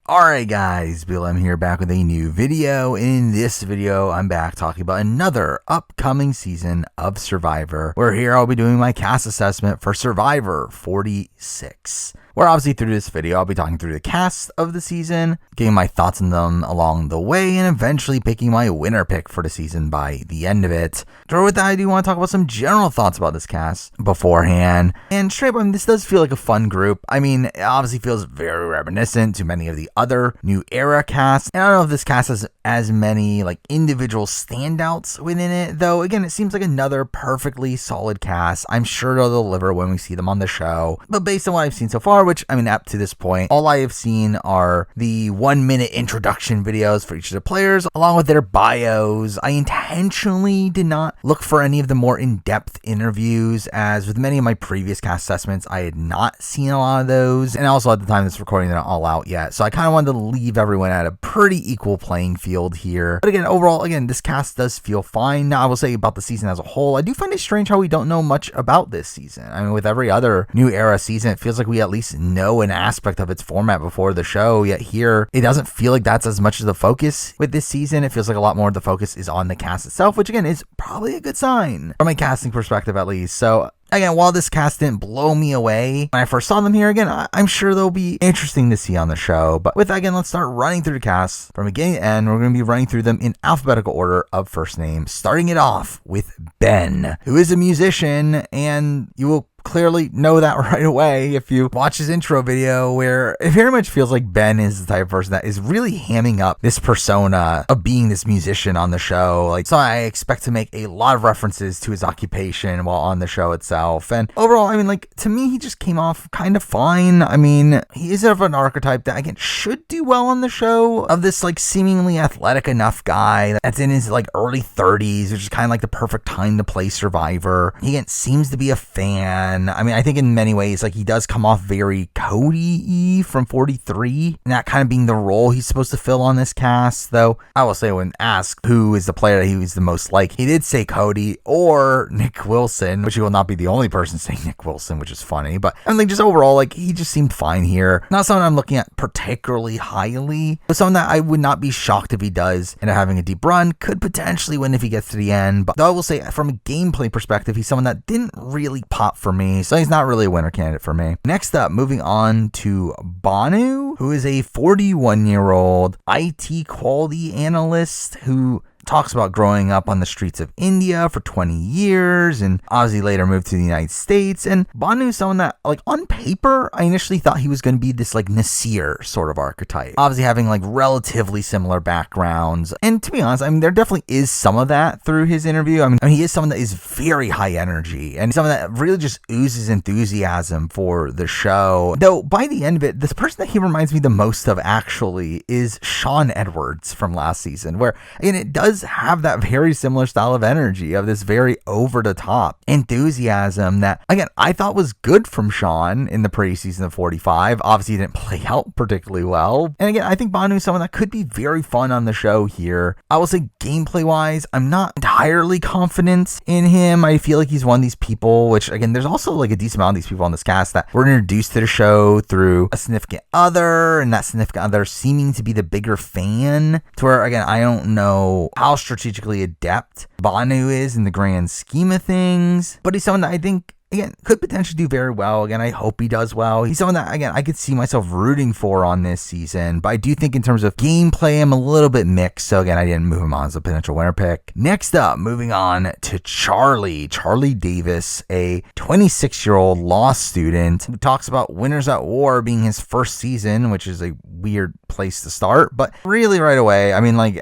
Alright guys, BLM here, back with a new video. In this video, I'm back talking about another upcoming season of Survivor, where here I'll be doing my cast assessment for Survivor 46. Where obviously through this video, I'll be talking through the cast of the season, giving my thoughts on them along the way, and eventually picking my winner pick for the season by the end of it. So with that, I do want to talk about some general thoughts about this cast beforehand. And straight up, this does feel like a fun group. I mean, it obviously feels very reminiscent to many of the other new era casts. And I don't know if this cast has as many like individual standouts within it, though again, it seems like another perfectly solid cast. I'm sure they'll deliver when we see them on the show. But based on what I've seen so far, which I mean, up to this point, all I have seen are the 1-minute introduction videos for each of the players, along with their bios. I intentionally did not look for any of the more in-depth interviews, as with many of my previous cast assessments, I had not seen a lot of those. And also at the time of this recording, they're not all out yet. So I kind of wanted to leave everyone at a pretty equal playing field here. But again, overall, this cast does feel fine. Now, I will say about the season as a whole, I do find it strange how we don't know much about this season. I mean, with every other new era season, it feels like we at least know an aspect of its format before the show, yet here it doesn't feel like that's as much of the focus with this season. It feels like a lot more of the focus is on the cast itself, which again is probably a good sign from a casting perspective at least. So again, while this cast didn't blow me away when I first saw them here, again, I'm sure they'll be interesting to see on the show. But with that, again, let's start running through the cast from beginning to end. We're going to be running through them in alphabetical order of first name, starting it off with Ben, who is a musician, and you will clearly know that right away if you watch his intro video, where it very much feels like Ben is the type of person that is really hamming up this persona of being this musician on the show. So I expect to make a lot of references to his occupation while on the show itself. And overall, to me, he just came off kind of fine. I mean, he is of an archetype that again should do well on the show, of this seemingly athletic enough guy that's in his early 30s, which is kind of the perfect time to play Survivor. He again seems to be a fan. I mean, I think in many ways, he does come off very Cody-y from 43, and that kind of being the role he's supposed to fill on this cast. Though I will say, when asked who is the player that he was the most like, he did say Cody or Nick Wilson, which he will not be the only person saying Nick Wilson, which is funny. But just overall, he just seemed fine here. Not someone I'm looking at particularly highly, but someone that I would not be shocked if he does end up having a deep run. Could potentially win if he gets to the end. But though I will say, from a gameplay perspective, he's someone that didn't really pop for me. So he's not really a winner candidate for me. Next up, moving on to Banu, who is a 41-year-old IT quality analyst who talks about growing up on the streets of India for 20 years and obviously later moved to the United States. And Banu is someone that, on paper, I initially thought he was going to be this, Nasir sort of archetype. Obviously having, relatively similar backgrounds. And to be honest, there definitely is some of that through his interview. I mean, he is someone that is very high energy and someone that really just oozes enthusiasm for the show. Though, by the end of it, this person that he reminds me the most of, actually, is Sean Edwards from last season, where, again, it does have that very similar style of energy, of this very over-the-top enthusiasm that, again, I thought was good from Sean in the pre-season of 45. Obviously, he didn't play out particularly well. And again, I think Banu is someone that could be very fun on the show here. I will say, gameplay-wise, I'm not entirely confident in him. I feel like he's one of these people, which, again, there's also a decent amount of these people on this cast that were introduced to the show through a significant other, and that significant other seeming to be the bigger fan, to where, again, I don't know how strategically adept Banu is in the grand scheme of things, but he's someone that I think, again, could potentially do very well. Again, I hope he does well. He's someone that, again, I could see myself rooting for on this season, but I do think in terms of gameplay, I'm a little bit mixed. So again, I didn't move him on as a potential winner pick. Next up, moving on to Charlie Davis, a 26-year-old law student who talks about Winners at War being his first season, which is a weird place to start, but really right away,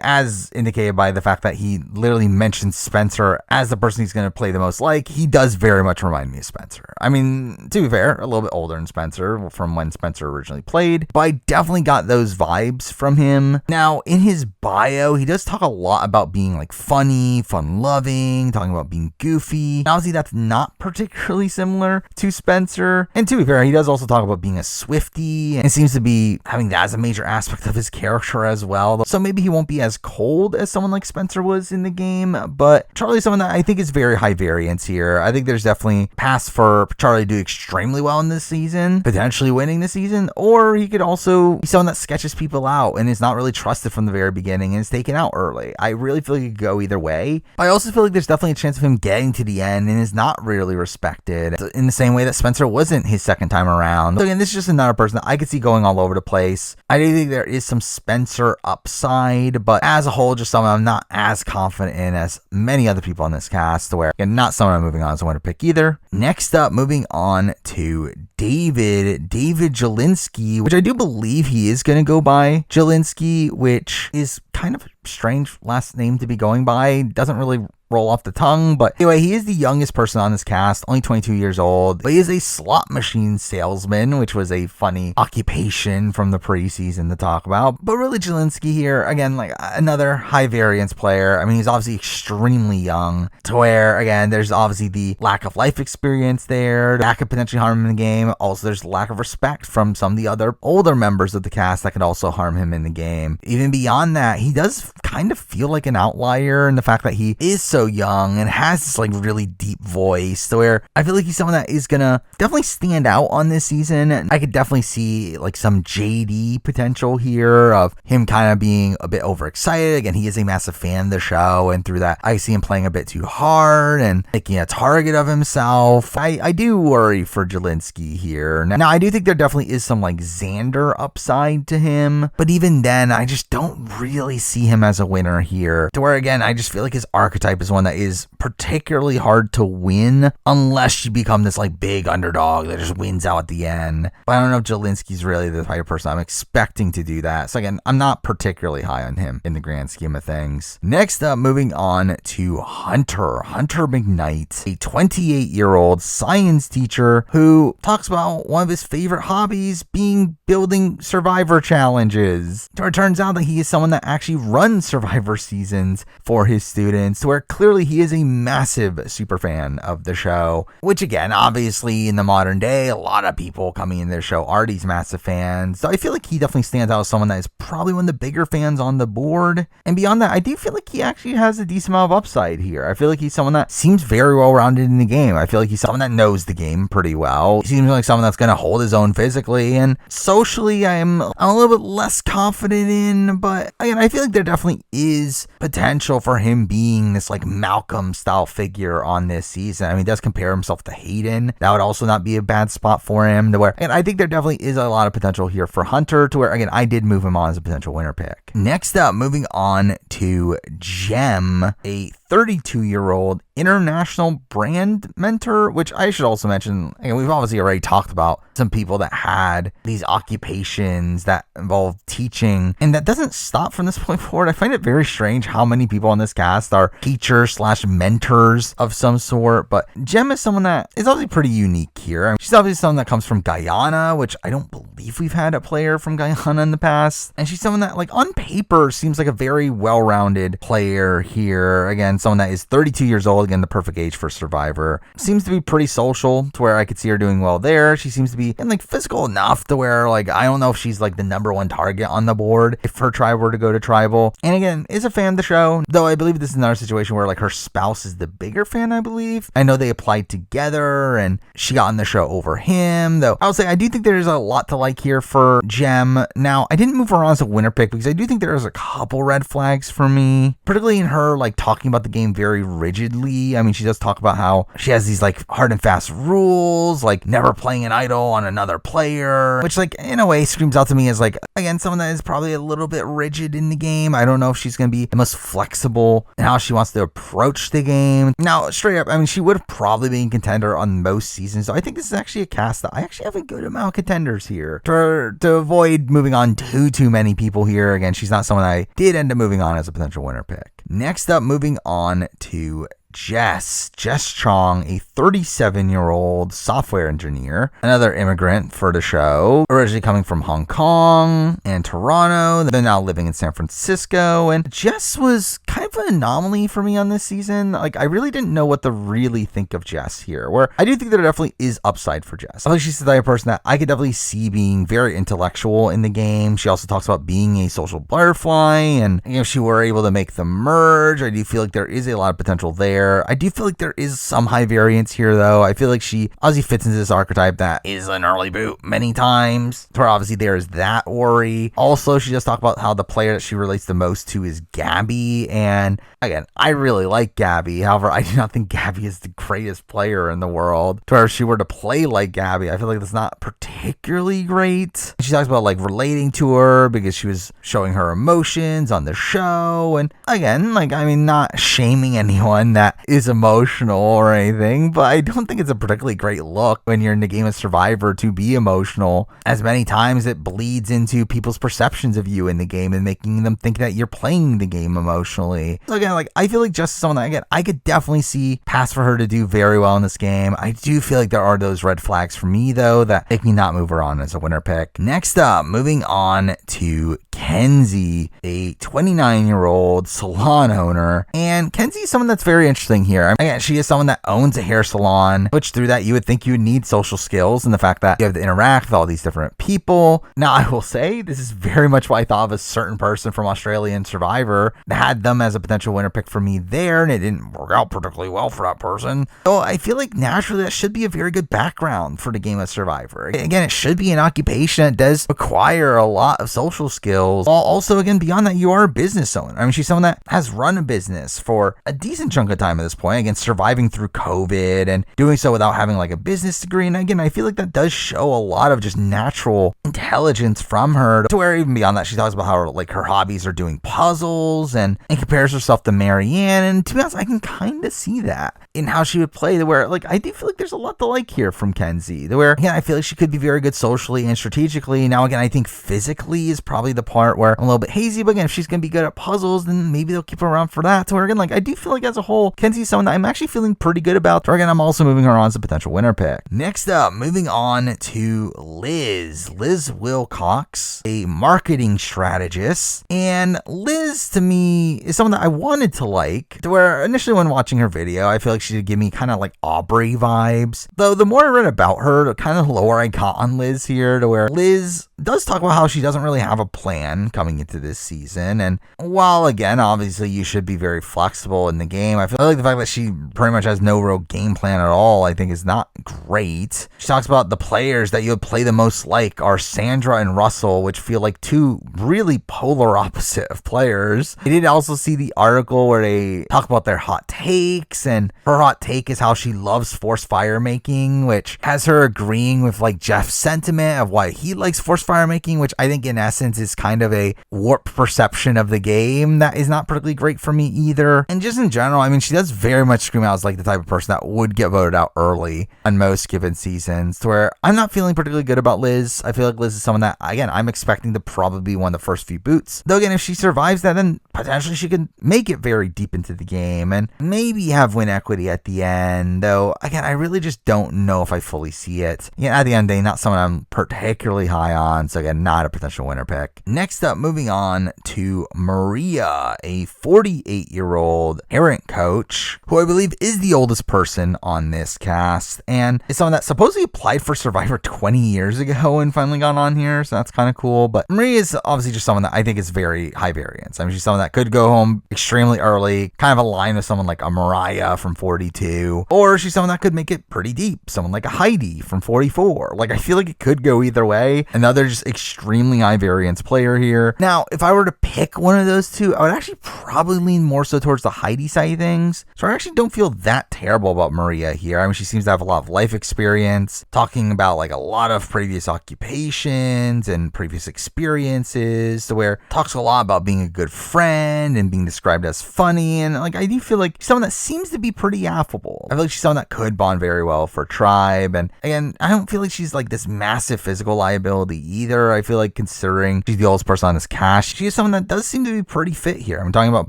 as indicated by the fact that he literally mentioned Spencer as the person he's going to play the most like, he does very much remind me of Spencer. To be fair, a little bit older than Spencer from when Spencer originally played, but I definitely got those vibes from him. Now, in his bio, he does talk a lot about being funny, fun-loving, talking about being goofy. Obviously, that's not particularly similar to Spencer. And to be fair, he does also talk about being a Swiftie and seems to be having that as a major aspect aspect of his character as well. So maybe he won't be as cold as someone like Spencer was in the game, but Charlie's someone that I think is very high variance here. I think there's definitely paths for Charlie to do extremely well in this season, potentially winning the season, or he could also be someone that sketches people out and is not really trusted from the very beginning and is taken out early. I really feel like it could go either way. I also feel like there's definitely a chance of him getting to the end and is not really respected in the same way that Spencer wasn't his second time around. So again, this is just another person that I could see going all over the place. I do think there is some Spencer upside, but as a whole, just someone I'm not as confident in as many other people on this cast, where again, not someone I'm moving on as I want to pick either. Next up, moving on to David Jelinski, which I do believe he is going to go by Jelinski, which is kind of a strange last name to be going by. Doesn't really roll off the tongue, but anyway, he is the youngest person on this cast, only 22 years old, but he is a slot machine salesman, which was a funny occupation from the preseason to talk about. But really, Jelinski here, again, like another high variance player. I mean, he's obviously extremely young, to where, again, there's obviously the lack of life experience there that could potentially harm him in the game. Also, there's lack of respect from some of the other older members of the cast that could also harm him in the game. Even beyond that, he does kind of feel like an outlier in the fact that he is so young and has this like really deep voice, to where I feel like he's someone that is gonna definitely stand out on this season. I could definitely see like some JD potential here of him kind of being a bit overexcited. Again, he is a massive fan of the show, and through that I see him playing a bit too hard and making a target of himself. I do worry for Jelinski here. Now I do think there definitely is some like Xander upside to him, but even then I just don't really see him as a winner here, to where again I just feel like his archetype is one that is particularly hard to win unless you become this like big underdog that just wins out at the end. But I don't know if Jelinski's really the type of person I'm expecting to do that. So again, I'm not particularly high on him in the grand scheme of things. Next up, moving on to Hunter McKnight, a 28-year-old science teacher who talks about one of his favorite hobbies being building Survivor challenges. It turns out that he is someone that actually runs Survivor seasons for his students, where clearly he is a massive super fan of the show, which again, obviously in the modern day, a lot of people coming in their show are these massive fans. So I feel like he definitely stands out as someone that is probably one of the bigger fans on the board. And beyond that, I do feel like he actually has a decent amount of upside here. I feel like he's someone that seems very well rounded in the game. I feel like he's someone that knows the game pretty well. He seems like someone that's going to hold his own physically, and socially I'm a little bit less confident in, but again, I feel like there definitely is potential for him being this like Malcolm style figure on this season. I mean, he does compare himself to Hayden. That would also not be a bad spot for him, to where, and I think there definitely is a lot of potential here for Hunter, to where again, I did move him on as a potential winner pick. Next up, moving on to Jem, a 32-year-old international brand mentor, which I should also mention, again, we've obviously already talked about some people that had these occupations that involve teaching, and that doesn't stop from this point forward. I find it very strange how many people on this cast are teachers / mentors of some sort, but Jem is someone that is obviously pretty unique here. I mean, she's obviously someone that comes from Guyana, which I don't believe we've had a player from Guyana in the past, and she's someone that like on paper seems like a very well-rounded player here. Again, someone that is 32 years old, again, the perfect age for Survivor. Seems to be pretty social, to where I could see her doing well there. She seems to be like physical enough to where like I don't know if she's like the #1 target on the board if her tribe were to go to tribal. And again, is a fan of the show, though I believe this is another situation where like her spouse is the bigger fan. I believe I know they applied together and she got on the show over him, though I'll say I do think there's a lot to like here for Jem. Now I didn't move her on as a winner pick because I do think there's a couple red flags for me, particularly in her like talking about the game very rigidly. I mean, she does talk about how she has these like hard and fast rules, like never playing an idol on another player, which like in a way screams out to me as like, again, someone that is probably a little bit rigid in the game. I don't know if she's going to be the most flexible in how she wants to approach the game. Now, straight up, I mean, she would have probably been a contender on most seasons. So I think this is actually a cast that I actually have a good amount of contenders here to avoid moving on too many people here. Again, she's not someone I did end up moving on as a potential winner pick. Next up, moving on to Jess Chong, a 37-year-old software engineer, another immigrant for the show, originally coming from Hong Kong and Toronto. They're now living in San Francisco, and Jess was kind of an anomaly for me on this season. Like, I really didn't know what to really think of Jess here, where I do think there definitely is upside for Jess. I think she's the type of person that I could definitely see being very intellectual in the game. She also talks about being a social butterfly, and if she were able to make the merge, I do feel like there is a lot of potential there. I do feel like there is some high variance here, though. I feel like she obviously fits into this archetype that is an early boot many times, where obviously there is that worry. Also, she does talk about how the player that she relates the most to is Gabby, and again, I really like Gabby. However, I do not think Gabby is the greatest player in the world. To where if she were to play like Gabby, I feel like that's not particularly great. She talks about like relating to her because she was showing her emotions on the show, and again, like, I mean, not shaming anyone that is emotional or anything, but I don't think it's a particularly great look when you're in the game of Survivor to be emotional, as many times it bleeds into people's perceptions of you in the game and making them think that you're playing the game emotionally. So again, like, I feel like just someone that, again, I could definitely see pass for her to do very well in this game. I do feel like there are those red flags for me, though, that make me not move her on as a winner pick. Next up, moving on to Kenzie, a 29-year-old salon owner. And Kenzie is someone that's very interesting here. Again, she is someone that owns a hair salon, which through that you would think you would need social skills and the fact that you have to interact with all these different people. Now, I will say this is very much what I thought of a certain person from Australian Survivor that had them as a potential winner pick for me there, and it didn't work out particularly well for that person. So I feel like naturally that should be a very good background for the game of Survivor. Again, it should be an occupation that does require a lot of social skills. While also, again, beyond that, you are a business owner. I mean, she's someone that has run a business for a decent chunk of time at this point, again, surviving through COVID and doing so without having like a business degree. And again, I feel like that does show a lot of just natural intelligence from her, to where even beyond that, she talks about how like her hobbies are doing puzzles and compares herself to Marianne. And to be honest, I can kind of see that in how she would play, to where like I do feel like there's a lot to like here from Kenzie, to where again, I feel like she could be very good socially and strategically. Now, again, I think physically is probably the part where I'm a little bit hazy, but again, if she's going to be good at puzzles, then maybe they'll keep her around for that. To where again, like I do feel like as a whole, Kenzie's someone that I'm actually feeling pretty good about. To where again, I'm also moving her on as a potential winner pick. Next up, moving on to Liz Wilcox, a marketing strategist. And Liz, to me, is someone that I wanted to like, to where initially when watching her video, I feel like she did give me kind of like Aubrey vibes. Though the more I read about her, the kind of lower I got on Liz here, to where Liz does talk about how she doesn't really have a plan coming into this season. And while again, obviously you should be very flexible in the game, I feel like the fact that she pretty much has no real game plan at all, I think is not great. She talks about the players that you would play the most like are Sandra and Russell, which feel like two really polar opposite of players. I did also see the article where they talk about their hot takes, and her hot take is how she loves forced fire making, which has her agreeing with like Jeff's sentiment of why he likes forced fire making, which I think in essence is kind of a warped perception of the game that is not particularly great for me either. And just in general, I mean, she does very much scream out as like the type of person that would get voted out early on most given seasons, to where I'm not feeling particularly good about Liz. I feel like Liz is someone that, again, I'm expecting to probably be one of the first few boots. Though again, if she survives that, then potentially she can make it very deep into the game and maybe have win equity at the end. Though again, I really just don't know if I fully see it. Again, at the end of the day, not someone I'm particularly high on. So again, not a potential winner pick. Next up, moving on to Maria, a 48-year-old parent coach who I believe is the oldest person on this cast, and is someone that supposedly applied for Survivor 20 years ago and finally got on here, so that's kind of cool. But Maria is obviously just someone that I think is very high variance. I mean, she's someone that could go home extremely early, kind of align with someone like a Mariah from 42, or she's someone that could make it pretty deep, someone like a Heidi from 44. Like, I feel like it could go either way. Another just extremely high variance player here. Now, if I were to pick one of those two, I would actually probably lean more so towards the Heidi side of things. So I actually don't feel that terrible about Maria here. I mean, she seems to have a lot of life experience, talking about like a lot of previous occupations and previous experiences, to where talks a lot about being a good friend and being described as funny. And like, I do feel like she's someone that seems to be pretty affable. I feel like she's someone that could bond very well for Tribe. And again, I don't feel like she's like this massive physical liability either. I feel like considering she's the oldest person person on this cast. She is someone that does seem to be pretty fit here. I'm talking about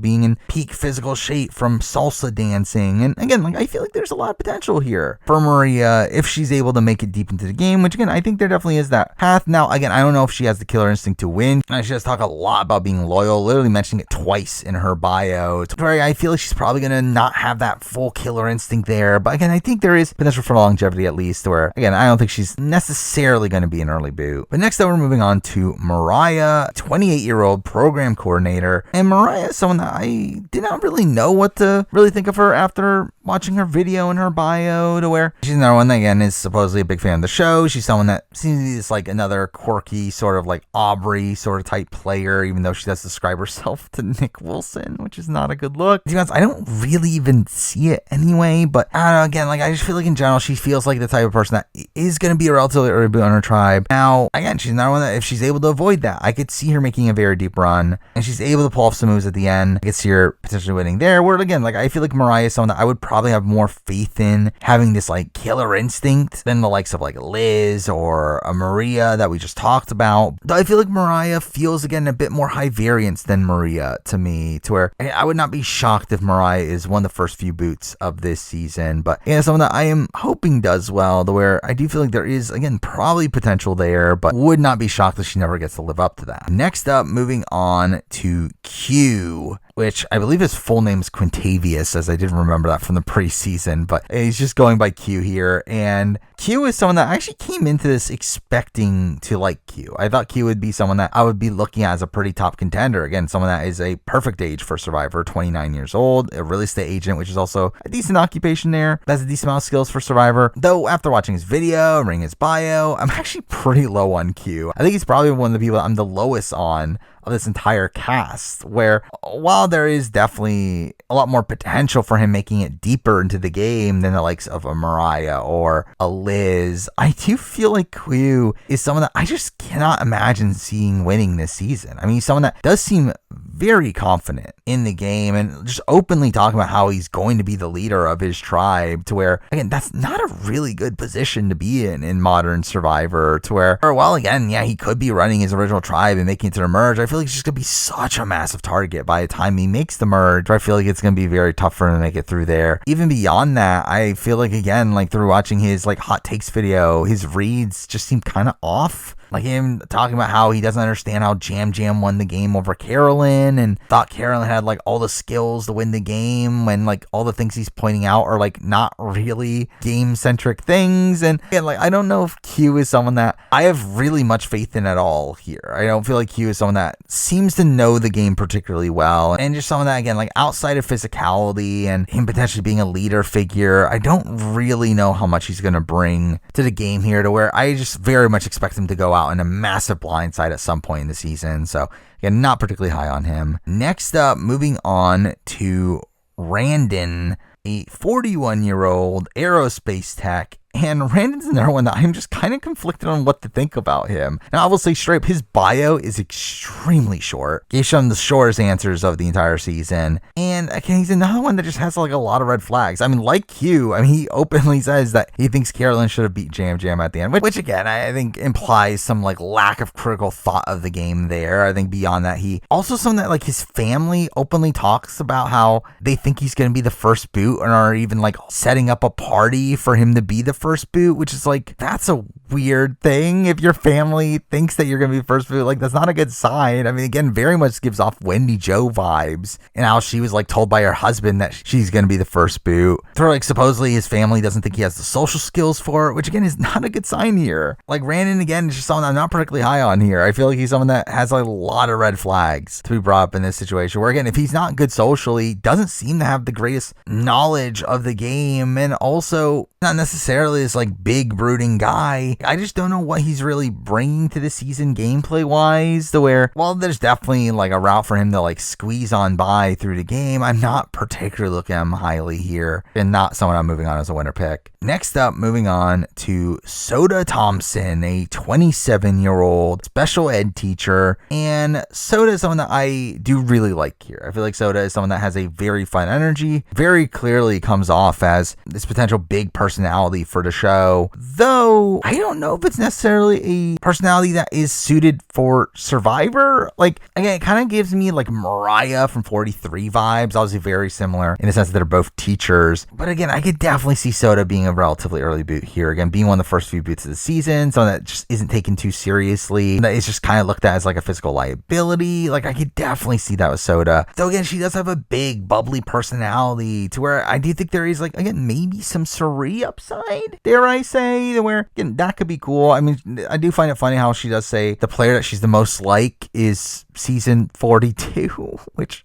being in peak physical shape from salsa dancing. And again, like I feel like there's a lot of potential here for Maria if she's able to make it deep into the game, which again, I think there definitely is that path. Now, again, I don't know if she has the killer instinct to win. And she does talk a lot about being loyal, literally mentioning it twice in her bio. It's where I feel like she's probably going to not have that full killer instinct there. But again, I think there is potential for longevity at least, where again, I don't think she's necessarily going to be an early boot. But next up, we're moving on to Mariah, 28-year-old program coordinator. And Mariah is someone that I did not really know what to really think of her after watching her video and her bio, to where she's another one that again is supposedly a big fan of the show. She's someone that seems to be this like another quirky sort of like Aubrey sort of type player, even though she does describe herself to Nick Wilson, which is not a good look. To be honest, I don't really even see it anyway, but I don't know, again, like I just feel like in general she feels like the type of person that is going to be a relatively early boot on her tribe. Now, again, she's another one that if she's able to avoid that, I could see her making a very deep run, and she's able to pull off some moves at the end. I could see her potentially winning there, where again, like I feel like Mariah is someone that I would probably have more faith in having this like killer instinct than the likes of like Liz or a Maria that we just talked about. Though I feel like Mariah feels again a bit more high variance than Maria to me, to where I would not be shocked if Mariah is one of the first few boots of this season. But yeah, someone that I am hoping does well, to where I do feel like there is again probably potential there, but would not be shocked if she never gets to live up to that. Next up, moving on to Q, which I believe his full name is Quintavious, as I didn't remember that from the preseason, but he's just going by Q here. And Q is someone that I actually came into this expecting to like Q. I thought Q would be someone that I would be looking at as a pretty top contender. Again, someone that is a perfect age for Survivor, 29 years old, a real estate agent, which is also a decent occupation there. That's a decent amount of skills for Survivor. Though after watching his video, reading his bio, I'm actually pretty low on Q. I think he's probably one of the people I'm the lowest on of this entire cast, where while there is definitely a lot more potential for him making it deeper into the game than the likes of a Mariah or a Liz, I do feel like Q is someone that I just cannot imagine seeing winning this season. I mean, he's someone that does seem very confident in the game and just openly talking about how he's going to be the leader of his tribe, to where again, that's not a really good position to be in modern Survivor, to where, or while again, yeah, he could be running his original tribe and making it to the merge, I feel like he's just gonna be such a massive target by the time he makes the merge. I feel like it's gonna be very tough for him to make it through there. Even beyond that, I feel like again, like through watching his like hot takes video, his reads just seem kind of off. Like him talking about how he doesn't understand how Jam Jam won the game over Carolyn and thought Carolyn had like all the skills to win the game, when like all the things he's pointing out are like not really game centric things. And again, like I don't know if Q is someone that I have really much faith in at all here. I don't feel like Q is someone that seems to know the game particularly well, and just someone that again, like outside of physicality and him potentially being a leader figure, I don't really know how much he's going to bring to the game here, to where I just very much expect him to go out in a massive blindside at some point in the season. So again, not particularly high on him. Next up, moving on to Randon, a 41-year-old aerospace tech. And Randon's another one that I'm just kind of conflicted on what to think about him. Now, I will say straight up, his bio is extremely short. Gave him the shortest answers of the entire season. And again, he's another one that just has like a lot of red flags. I mean, like Q, I mean, he openly says that he thinks Carolyn should have beat Jam Jam at the end, which again, I think implies some like lack of critical thought of the game there. I think beyond that, he also something that like his family openly talks about how they think he's going to be the first boot and are even like setting up a party for him to be the first boot, which is like, that's a weird thing. If your family thinks that you're gonna be first boot, like that's not a good sign. I mean, again, very much gives off Wendy Jo vibes, and how she was like told by her husband that she's gonna be the first boot. Through like supposedly his family doesn't think he has the social skills for it, which again is not a good sign here. Like Randon again is just someone I'm not particularly high on here. I feel like he's someone that has like, a lot of red flags to be brought up in this situation, where again, if he's not good socially, doesn't seem to have the greatest knowledge of the game, and also not necessarily this like big brooding guy. I just don't know what he's really bringing to the season gameplay wise, to where while there's definitely like a route for him to like squeeze on by through the game, I'm not particularly looking at him highly here, and not someone I'm moving on as a winner pick. Next up, moving on to Soda Thompson, a 27-year-old special ed teacher. And Soda is someone that I do really like here. I feel like Soda is someone that has a very fun energy, very clearly comes off as this potential big personality for the show. Though I don't don't know if it's necessarily a personality that is suited for Survivor. Like, again, it kind of gives me like Mariah from 43 vibes, obviously very similar in the sense that they're both teachers. But again, I could definitely see Soda being a relatively early boot here. Again, being one of the first few boots of the season, someone that just isn't taken too seriously, that is just kind of looked at as like a physical liability. Like, I could definitely see that with Soda. Though again, she does have a big bubbly personality to where I do think there is, like, again, maybe some Suri upside, dare I say, to where, again, that could be cool. I mean, I do find it funny how she does say the player that she's the most like is season 42, which,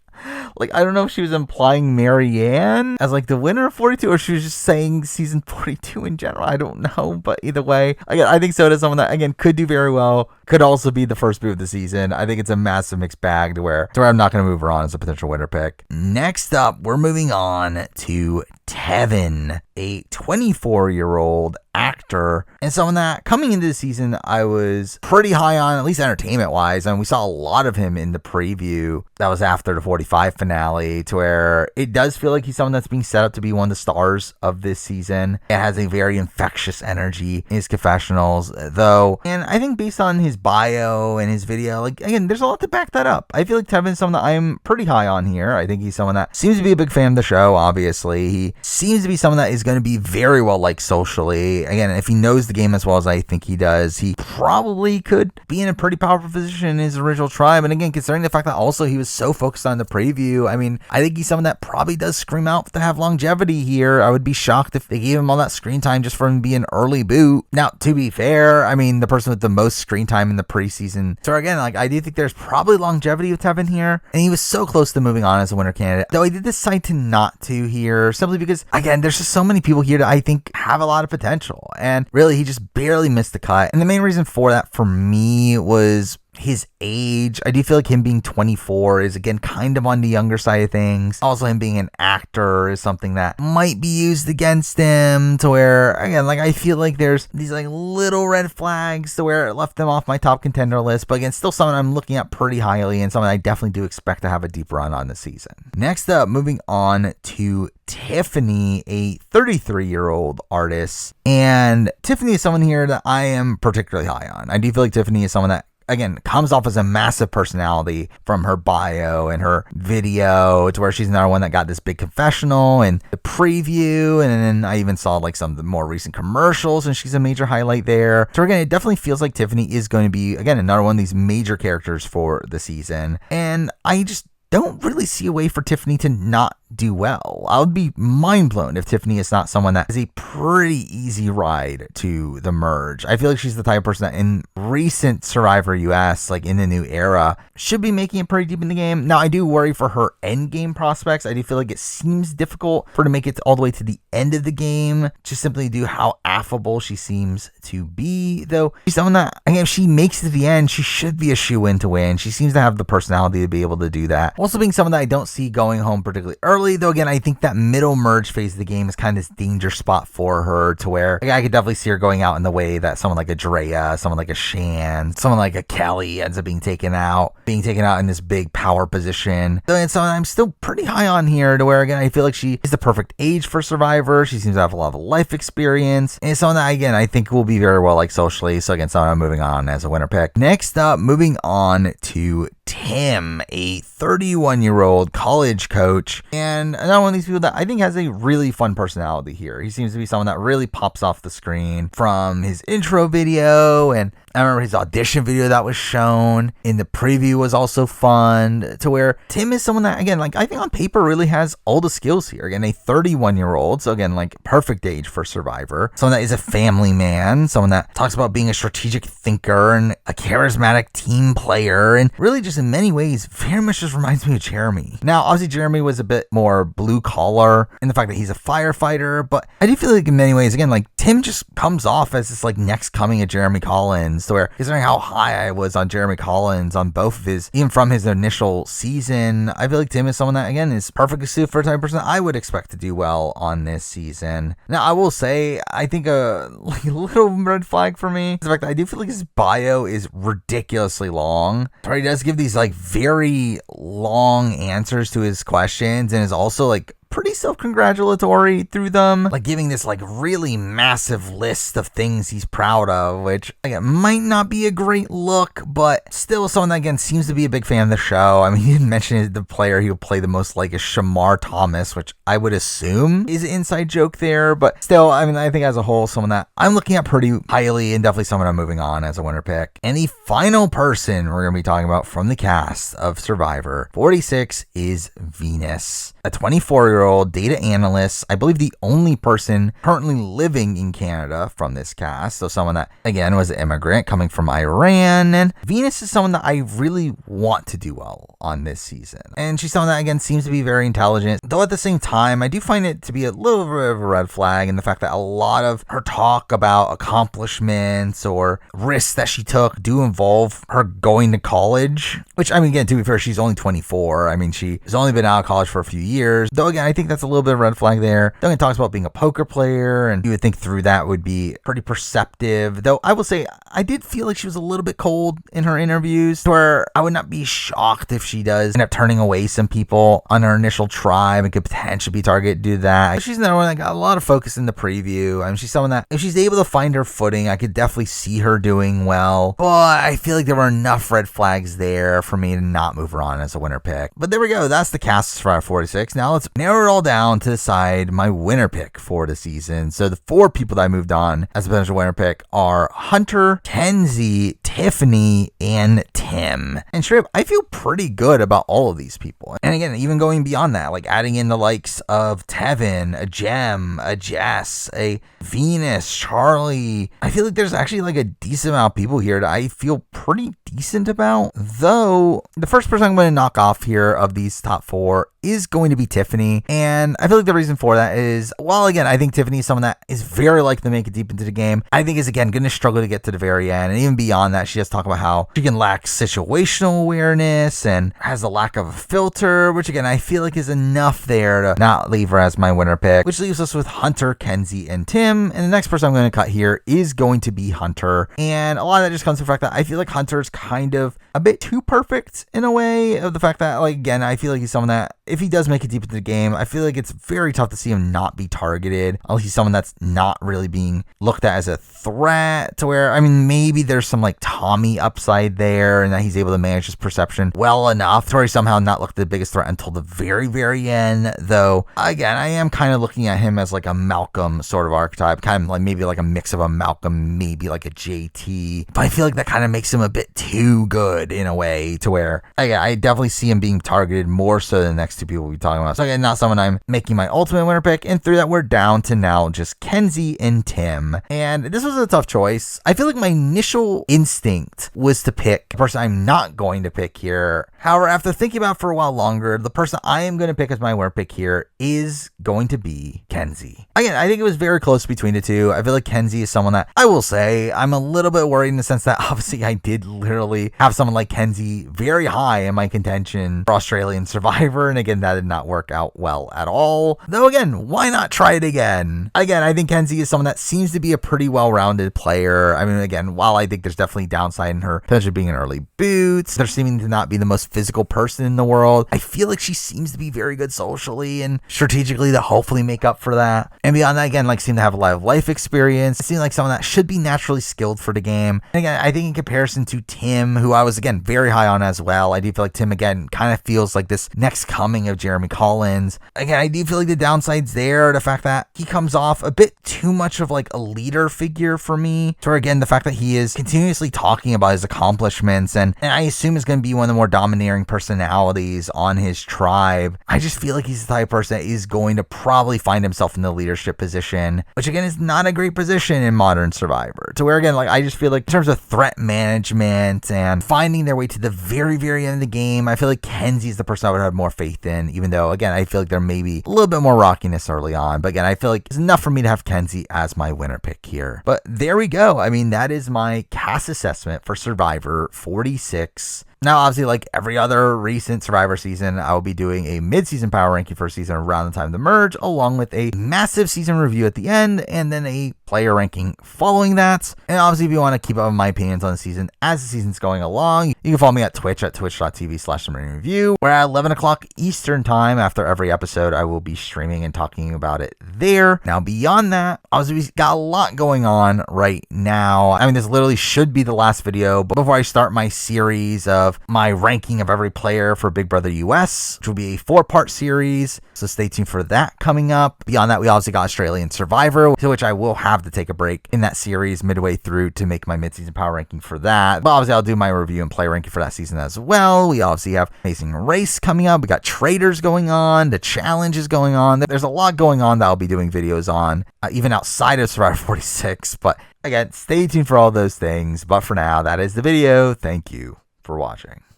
like, I don't know if she was implying Marianne as like the winner of 42, or she was just saying season 42 in general. I don't know, but either way, again, I think Soda's someone that, again, could do very well, could also be the first boot of the season. I think it's a massive mixed bag to where I'm not going to move her on as a potential winner pick. Next up, we're moving on to Tevin, a 24-year-old actor, and someone that coming into the season I was pretty high on, at least entertainment wise, and we saw a lot of him in the preview that was after the 45 finale, to where it does feel like he's someone that's being set up to be one of the stars of this season. It has a very infectious energy in his confessionals, though, and I think based on his bio and his video, like, again, there's a lot to back that up. I feel like Tevin's someone that I'm pretty high on here. I think he's someone that seems to be a big fan of the show. Obviously, he seems to be someone that is going to be very well liked socially. Again, if he knows the game as well as I think he does, he probably could be in a pretty powerful position in his original tribe. And again, considering the fact that also he was so focused on the preview, I mean, I think he's someone that probably does scream out to have longevity here. I would be shocked if they gave him all that screen time just for him to be an early boot. Now, to be fair, I mean, the person with the most screen time in the preseason. So again, like, I do think there's probably longevity with Tevin here, and he was so close to moving on as a winner candidate. Though I did decide to not to here, simply because, again, there's just so many people here that I think have a lot of potential, and really he just barely missed the cut. And the main reason for that for me was his age. I do feel like him being 24 is, again, kind of on the younger side of things. Also, him being an actor is something that might be used against him, to where, again, like, I feel like there's these like little red flags to where it left them off my top contender list, but again, still someone I'm looking at pretty highly and someone I definitely do expect to have a deep run on this season. Next up, moving on to Tiffany, a 33-year-old artist, and Tiffany is someone here that I am particularly high on. I do feel like Tiffany is someone that, again, comes off as a massive personality from her bio and her video, to where she's another one that got this big confessional and the preview, and then I even saw like some of the more recent commercials, and she's a major highlight there. So again, it definitely feels like Tiffany is going to be, again, another one of these major characters for the season, and I just don't really see a way for Tiffany to not do well. I would be mind blown if Tiffany is not someone that is a pretty easy ride to the merge. I feel like she's the type of person that in recent Survivor US, like in the new era, should be making it pretty deep in the game. Now, I do worry for her end game prospects. I do feel like it seems difficult for her to make it all the way to the end of the game, just simply due how affable she seems to be. Though she's someone that, again, if she makes it to the end, she should be a shoe-in to win. She seems to have the personality to be able to do that. Also being someone that I don't see going home particularly early, though again, I think that middle merge phase of the game is kind of this danger spot for her, to where, like, I could definitely see her going out in the way that someone like a Drea, someone like a Shan, someone like a Kelly ends up being taken out in this big power position. So it's someone I'm still pretty high on here, to where, again, I feel like she is the perfect age for Survivor. She seems to have a lot of life experience, and it's someone that, again, I think will be very well liked socially. So again, someone I'm moving on as a winner pick. Next up, moving on to Tim, a 31-year-old college coach, and another one of these people that I think has a really fun personality here. He seems to be someone that really pops off the screen from his intro video, and I remember his audition video that was shown in the preview was also fun, to where Tim is someone that, again, like, I think on paper really has all the skills here. Again, a 31-year-old, so again, like, perfect age for Survivor. Someone that is a family man, someone that talks about being a strategic thinker and a charismatic team player, and really just in many ways very much just reminds me of Jeremy. Now, obviously Jeremy was a bit more blue collar in the fact that he's a firefighter, but I do feel like in many ways, again, like, Tim just comes off as this like next coming of Jeremy Collins, to where, considering how high I was on Jeremy Collins on both of his, even from his initial season, I feel like Tim is someone that, again, is perfectly suited for a type of person I would expect to do well on this season. Now, I will say, I think a little red flag for me is the fact that I do feel like his bio is ridiculously long. He does give these like very long answers to his questions, and is also like pretty self-congratulatory through them, like giving this like really massive list of things he's proud of, which again might not be a great look, but still someone that again seems to be a big fan of the show. I mean, he didn't mention the player he would play the most like is Shamar Thomas, which I would assume is an inside joke there, but still, I mean, I think as a whole, someone that I'm looking at pretty highly and definitely someone I'm moving on as a winner pick. And the final person we're going to be talking about from the cast of Survivor 46 is Venus, a 24-year-old data analyst. I believe the only person currently living in Canada from this cast. So someone that, again, was an immigrant coming from Iran. And Venus is someone that I really want to do well on this season. And she's someone that, again, seems to be very intelligent. Though at the same time, I do find it to be a little bit of a red flag in the fact that a lot of her talk about accomplishments or risks that she took do involve her going to college. Which, I mean, again, to be fair, she's only 24. I mean, she has only been out of college for a few years. Though, again, I think that's a little bit of a red flag there. Then it talks about being a poker player, and you would think through that would be pretty perceptive. Though I will say, I did feel like she was a little bit cold in her interviews, where I would not be shocked if she does end up turning away some people on her initial tribe and could potentially be targeted due to that. She's another one that got a lot of focus in the preview. I mean, she's someone that, if she's able to find her footing, I could definitely see her doing well. But I feel like there were enough red flags there for me to not move her on as a winner pick. But there we go. That's the cast for 46. Now let's narrow it all down to decide my winner pick for the season. So the 4 people that I moved on as a potential winner pick are Hunter, Kenzie, Tiffany, and Tim. And straight up, I feel pretty good about all of these people. And again, even going beyond that, like adding in the likes of Tevin, a Jem, a Jess, a Venus, Charlie. I feel like there's actually like a decent amount of people here that I feel pretty decent about. Though the first person I'm going to knock off here of these top 4 is going to be Tiffany. And I feel like the reason for that is, while again, I think Tiffany is someone that is very likely to make it deep into the game, I think is again going to struggle to get to the very end. And even beyond that, she does talk about how she can lack situational awareness and has a lack of a filter, which again, I feel like is enough there to not leave her as my winner pick, which leaves us with Hunter, Kenzie, and Tim. And the next person I'm going to cut here is going to be Hunter. And a lot of that just comes from the fact that I feel like Hunter's kind of a bit too perfect in a way, of the fact that, like, again, I feel like he's someone that if he does make it deep into the game, I feel like it's very tough to see him not be targeted, unless he's someone that's not really being looked at as a threat, to where, I mean, maybe there's some like Tommy upside there and that he's able to manage his perception well enough to where he somehow not looked the biggest threat until the very, very end. Though, again, I am kind of looking at him as like a Malcolm sort of archetype, kind of like maybe like a mix of a Malcolm, maybe like a JT, but I feel like that kind of makes him a bit too good in a way, to where, again, I definitely see him being targeted more so than the next 2 people we'll be talking about. So again, not someone I'm making my ultimate winner pick, and through that we're down to now just Kenzie and Tim. And this was a tough choice. I feel like my initial instinct was to pick the person I'm not going to pick here. However, after thinking about it for a while longer, the person I am going to pick as my winner pick here is going to be Kenzie. Again, I think it was very close between the two. I feel like Kenzie is someone that I will say I'm a little bit worried in the sense that obviously I did literally have someone like Kenzie very high in my contention for Australian Survivor, and again, that did not work out well at all. Though again, why not try it again? Again, I think Kenzie is someone that seems to be a pretty well-rounded player. I mean, again, while I think there's definitely downside in her potentially being an early boots, they're seeming to not be the most physical person in the world, I feel like she seems to be very good socially and strategically to hopefully make up for that. And beyond that, again, like seem to have a lot of life experience. It seems like someone that should be naturally skilled for the game. And again, I think in comparison to Tim, who I was again very high on as well, I do feel like Tim again kind of feels like this next coming of Jeremy Collins. Again, I do feel like the downsides there are the fact that he comes off a bit too much of like a leader figure for me. So again, the fact that he is continuously talking about his accomplishments and I assume is going to be one of the more domineering personalities on his tribe. I just feel like he's the type of person that is going to probably find himself in the leadership position, which again is not a great position in modern Survivor. To where again, like I just feel like in terms of threat management and finding their way to the very, very end of the game, I feel like Kenzie is the person I would have more faith in, even though again, I feel like there may be a little bit more rockiness early on. But again, I feel like it's enough for me to have Kenzie as my winner pick here. But there we go. I mean, that is my cast assessment for Survivor 46. Now, obviously, like every other recent Survivor season, I will be doing a mid-season power ranking for a season around the time of the merge, along with a massive season review at the end, and then a player ranking following that. And obviously, if you want to keep up with my opinions on the season as the season's going along, you can follow me at Twitch at twitch.tv/review, where at 11 o'clock Eastern time, after every episode, I will be streaming and talking about it there. Now, beyond that, obviously, we've got a lot going on right now. I mean, this literally should be the last video, but before I start my series of my ranking of every player for Big Brother US, which will be a 4-part series, so stay tuned for that coming up. Beyond that, we obviously got Australian Survivor, to which I will have to take a break in that series midway through to make my mid-season power ranking for that. But obviously, I'll do my review and play ranking for that season as well. We obviously have Amazing Race coming up. We got Traders going on. The challenge is going on. There's a lot going on that I'll be doing videos on, even outside of Survivor 46. But again, stay tuned for all those things. But for now, that is the video. Thank you for watching.